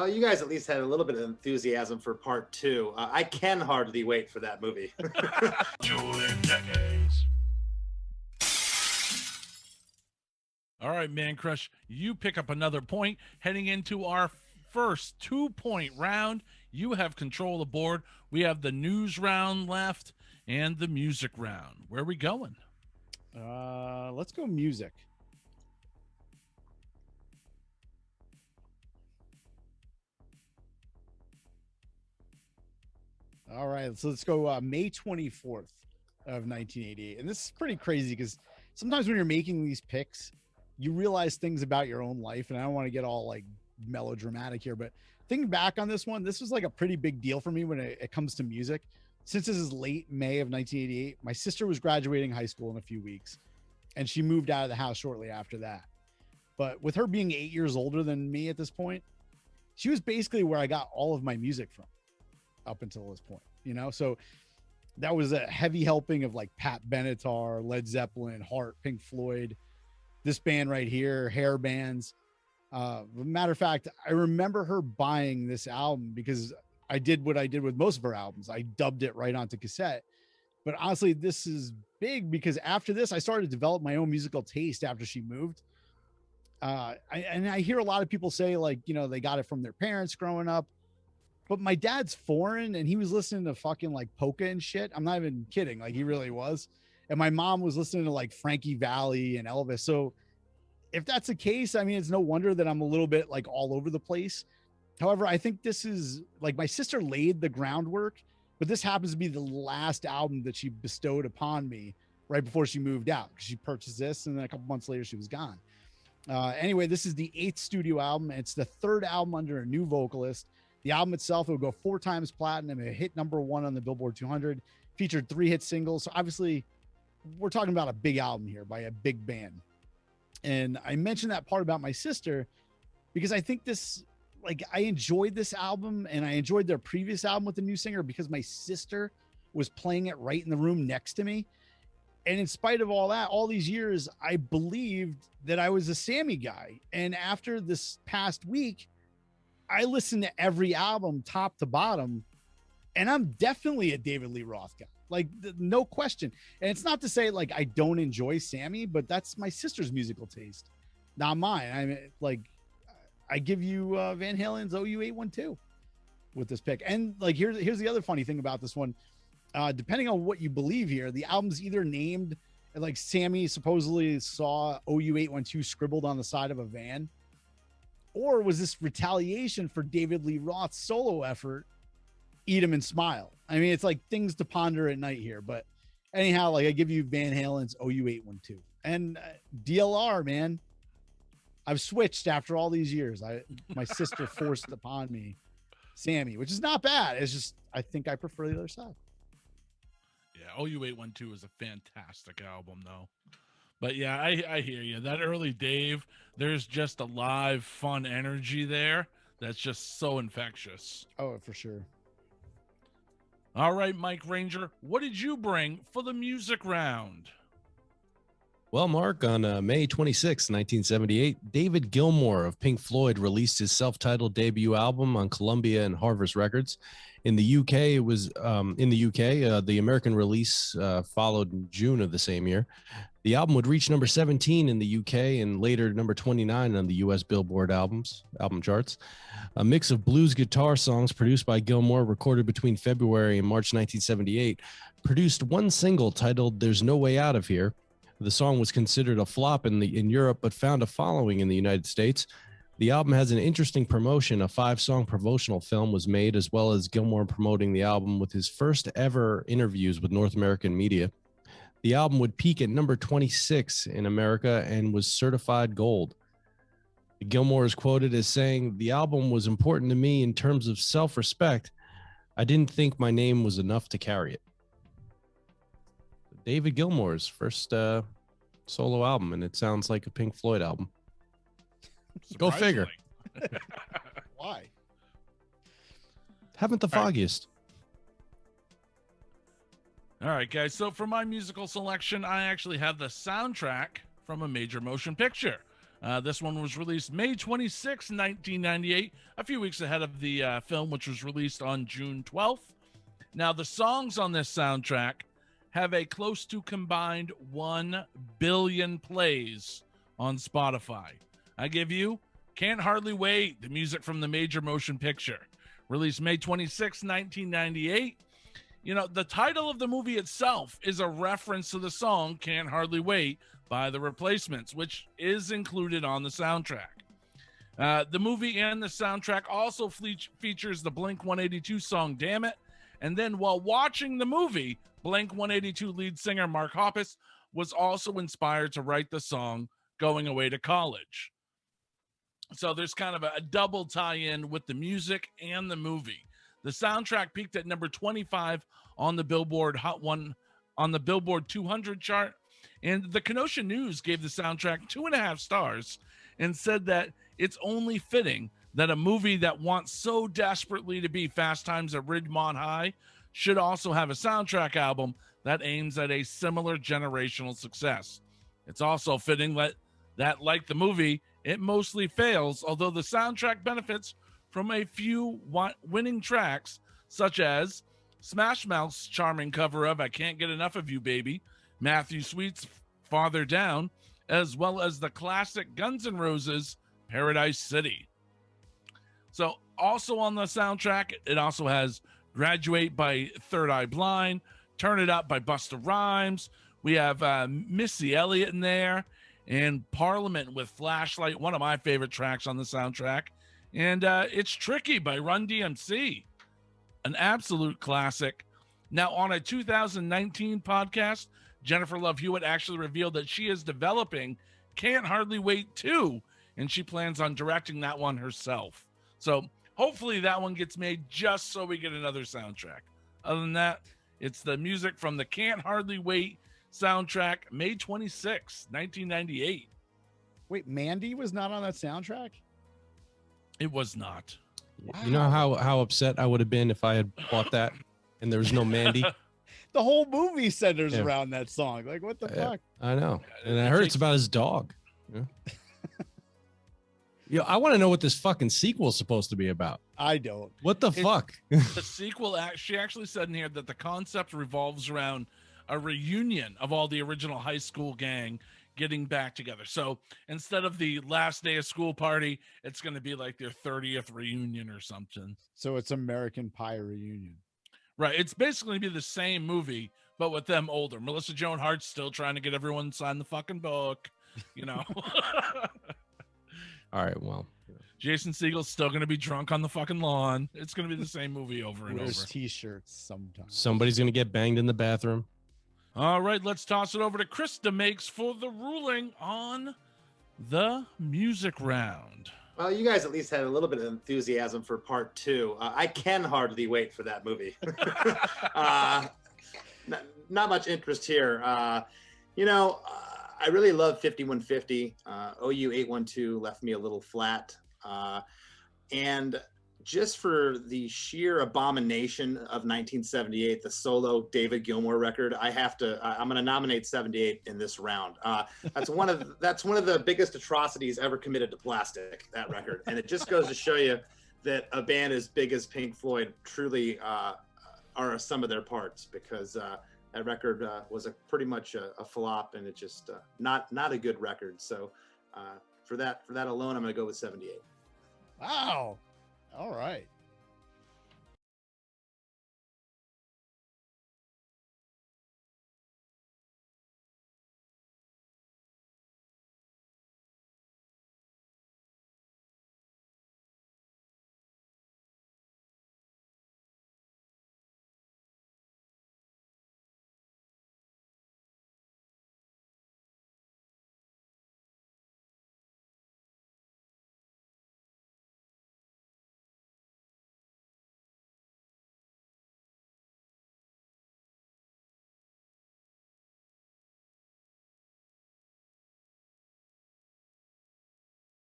Well, you guys at least had a little bit of enthusiasm for part 2. I can hardly wait for that movie. Dueling decades. All right, Mancrush, you pick up another point heading into our first 2-point round. You have control of the board. We have the news round left and the music round. Where are we going? Let's go music. All right, so let's go May 24th of 1988. And this is pretty crazy because sometimes when you're making these picks, you realize things about your own life. And I don't want to get all like melodramatic here, but thinking back on this one, this was like a pretty big deal for me when it comes to music. Since this is late May of 1988, my sister was graduating high school in a few weeks, and she moved out of the house shortly after that. But with her being 8 years older than me at this point, she was basically where I got all of my music from up until this point, you know? So that was a heavy helping of like Pat Benatar, Led Zeppelin, Heart, Pink Floyd, this band right here, hair bands. Matter of fact, I remember her buying this album because I did what I did with most of her albums. I dubbed it right onto cassette. But honestly, this is big because after this, I started to develop my own musical taste after she moved. I hear a lot of people say like, you know, they got it from their parents growing up, but my dad's foreign and he was listening to fucking like polka and shit. I'm not even kidding. Like he really was. And my mom was listening to like Frankie Valli and Elvis. So if that's the case, I mean, it's no wonder that I'm a little bit like all over the place. However, I think this is like my sister laid the groundwork, but this happens to be the last album that she bestowed upon me right before she moved out because she purchased this and then a couple months later she was gone. Anyway, this is the 8th studio album. It's the 3rd album under a new vocalist. The album itself will go 4 times platinum. It hit #1 on the Billboard 200, featured 3 hit singles. So obviously we're talking about a big album here by a big band. And I mentioned that part about my sister because I think this, like, I enjoyed this album and I enjoyed their previous album with the new singer because my sister was playing it right in the room next to me. And in spite of all that, all these years, I believed that I was a Sammy guy. And after this past week, I listened to every album top to bottom, and I'm definitely a David Lee Roth guy. Like, no question. And it's not to say like I don't enjoy Sammy, but that's my sister's musical taste, not mine. I mean, like, I give you Van Halen's OU812 with this pick. And like, here's the other funny thing about this one. Depending on what you believe here, the album's either named like Sammy supposedly saw OU812 scribbled on the side of a van, or was this retaliation for David Lee Roth's solo effort, Eat 'Em and Smile? I mean, it's like things to ponder at night here. But anyhow, like I give you Van Halen's OU812 and DLR, man. I've switched after all these years. My sister forced upon me Sammy, which is not bad. It's just I think I prefer the other side. Yeah, OU812 is a fantastic album, though. But yeah, I hear you. That early Dave, there's just a live, fun energy there that's just so infectious. Oh, for sure. All right, Mike Ranger, what did you bring for the music round? Well, Mark, on May 26, 1978, David Gilmour of Pink Floyd released his self-titled debut album on Columbia and Harvest Records. In the UK, it was the American release followed in June of the same year. The album would reach number 17 in the UK and later number 29 on the US Billboard album charts. A mix of blues guitar songs produced by Gilmour, recorded between February and March 1978, produced one single titled "There's No Way Out of Here." The song was considered a flop in Europe, but found a following in the United States. The album has an interesting promotion. A 5-song promotional film was made, as well as Gilmour promoting the album with his first ever interviews with North American media. The album would peak at number 26 in America and was certified gold. Gilmour is quoted as saying, "The album was important to me in terms of self-respect. I didn't think my name was enough to carry it." David Gilmour's first solo album, and it sounds like a Pink Floyd album. Go figure. Why? Haven't the foggiest. All right, guys. So for my musical selection, I actually have the soundtrack from a major motion picture. This one was released May 26, 1998, a few weeks ahead of the film, which was released on June 12th. Now, the songs on this soundtrack have a close to combined 1 billion plays on Spotify. I give you Can't Hardly Wait, the music from the major motion picture. Released May 26, 1998. You know, the title of the movie itself is a reference to the song Can't Hardly Wait by The Replacements, which is included on the soundtrack. The movie and the soundtrack also features the Blink-182 song Damn It. And then while watching the movie, Blink-182 lead singer Mark Hoppus was also inspired to write the song Going Away to College. So there's kind of a double tie-in with the music and the movie. The soundtrack peaked at number 25 on the Billboard 200 chart, and the Kenosha News gave the soundtrack 2.5 stars and said that it's only fitting that a movie that wants so desperately to be Fast Times at Ridgemont High should also have a soundtrack album that aims at a similar generational success. It's also fitting that like the movie, it mostly fails, although the soundtrack benefits from a few winning tracks, such as Smash Mouth's charming cover of I Can't Get Enough of You, Baby, Matthew Sweet's Farther Down, as well as the classic Guns N' Roses' Paradise City. So also on the soundtrack, it also has Graduate by Third Eye Blind, Turn It Up by Busta Rhymes. We have Missy Elliott in there, and Parliament with Flashlight, one of my favorite tracks on the soundtrack. And It's Tricky by Run DMC, an absolute classic. Now, on a 2019 podcast, Jennifer Love Hewitt actually revealed that she is developing Can't Hardly Wait 2, and she plans on directing that one herself. So hopefully that one gets made just so we get another soundtrack. Other than that, it's the music from the Can't Hardly Wait soundtrack, May 26, 1998. Wait, Mandy was not on that soundtrack? It was not. Wow. You know how upset I would have been if I had bought that and there was no Mandy? The whole movie centers Yeah. around that song. Like, what the fuck? I know. And I heard it's about his dog. Yeah. I want to know what this fucking sequel is supposed to be about. I don't. What the fuck? The sequel, she actually said in here that the concept revolves around a reunion of all the original high school gang getting back together. So instead of the last day of school party, it's going to be like their 30th reunion or something. So it's American Pie reunion. Right. It's basically going to be the same movie, but with them older. Melissa Joan Hart's still trying to get everyone to sign the fucking book, you know. All right, well. Jason Segel's still going to be drunk on the fucking lawn. It's going to be the same movie over and Wears over. T-shirts sometimes. Somebody's going to get banged in the bathroom. All right, let's toss it over to Chris DeMakes for the ruling on the music round. Well, you guys at least had a little bit of enthusiasm for part 2. I can hardly wait for that movie. Not much interest here. I really love 5150. OU 812 left me a little flat. And just for the sheer abomination of 1978, the solo David Gilmour record, I'm going to nominate 78 in this round. That's one of the biggest atrocities ever committed to plastic, that record. And it just goes to show you that a band as big as Pink Floyd truly are some of their parts, because that record was pretty much a flop, and it just not a good record. So for that alone, I'm going to go with 78. Wow. All right.